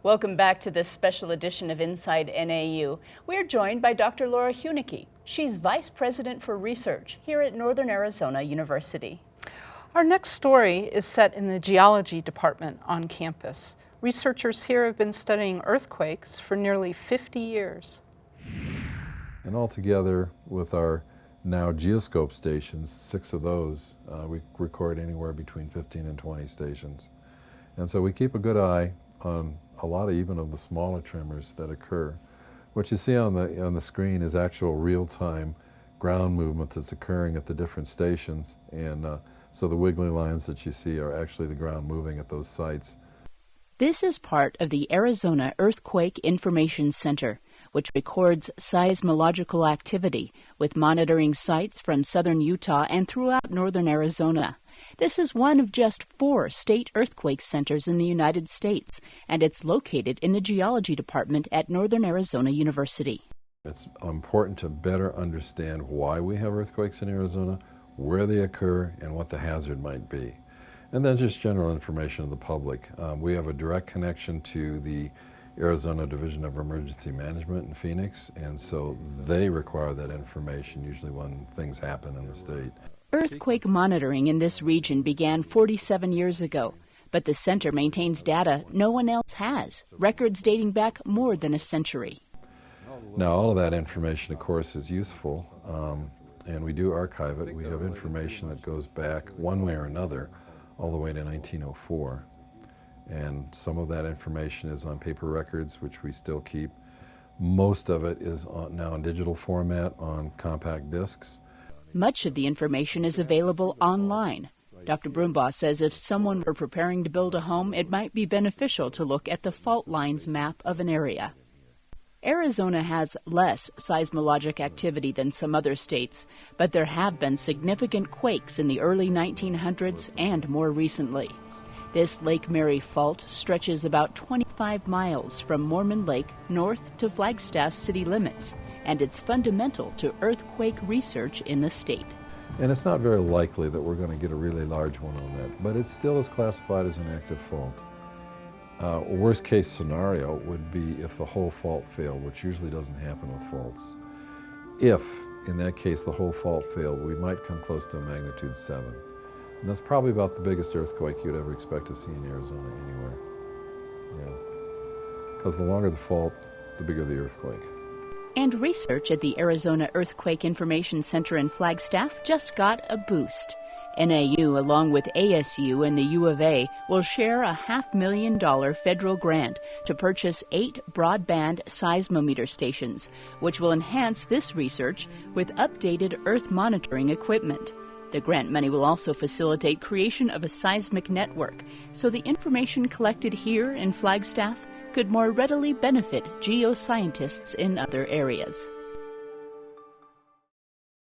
Welcome back to this special edition of Inside NAU. We're joined by Dr. Laura Huenneke. She's Vice President for Research here at Northern Arizona University. Our next story is set in the geology department on campus. Researchers here have been studying earthquakes for nearly 50 years. And altogether, with our NAU geoscope stations, 6 of those, we record anywhere between 15 and 20 stations. And so we keep a good eye on a lot even of the smaller tremors that occur. What you see on the screen is actual real-time ground movement that's occurring at the different stations, and so the wiggly lines that you see are actually the ground moving at those sites. This is part of the Arizona Earthquake Information Center, which records seismological activity with monitoring sites from southern Utah and throughout northern Arizona. This is one of just 4 state earthquake centers in the United States, and it's located in the geology department at Northern Arizona University. It's important to better understand why we have earthquakes in Arizona, where they occur, and what the hazard might be. And then just general information to the public. We have a direct connection to the Arizona Division of Emergency Management in Phoenix, and so they require that information usually when things happen in the state. Earthquake monitoring in this region began 47 years ago, but the center maintains data no one else has, records dating back more than a century. Now, all of that information, of course, is useful, and we do archive it. We have information that goes back one way or another all the way to 1904. And some of that information is on paper records, which we still keep. Most of it is now in digital format on compact discs. Much of the information is available online. Dr. Brumbaugh says if someone were preparing to build a home, it might be beneficial to look at the fault lines map of an area. Arizona has less seismologic activity than some other states, but there have been significant quakes in the early 1900s and more recently. This Lake Mary fault stretches about 25 miles from Mormon Lake north to Flagstaff city limits, and it's fundamental to earthquake research in the state. And it's not very likely that we're going to get a really large one on that, but it still is classified as an active fault. A worst case scenario would be if the whole fault failed, which usually doesn't happen with faults. If, in that case, the whole fault failed, we might come close to a magnitude 7. And that's probably about the biggest earthquake you'd ever expect to see in Arizona anywhere. Yeah. Because the longer the fault, the bigger the earthquake. And research at the Arizona Earthquake Information Center in Flagstaff just got a boost. NAU, along with ASU and the U of A, will share a $500,000 federal grant to purchase 8 broadband seismometer stations, which will enhance this research with updated Earth monitoring equipment. The grant money will also facilitate creation of a seismic network, so the information collected here in Flagstaff could more readily benefit geoscientists in other areas.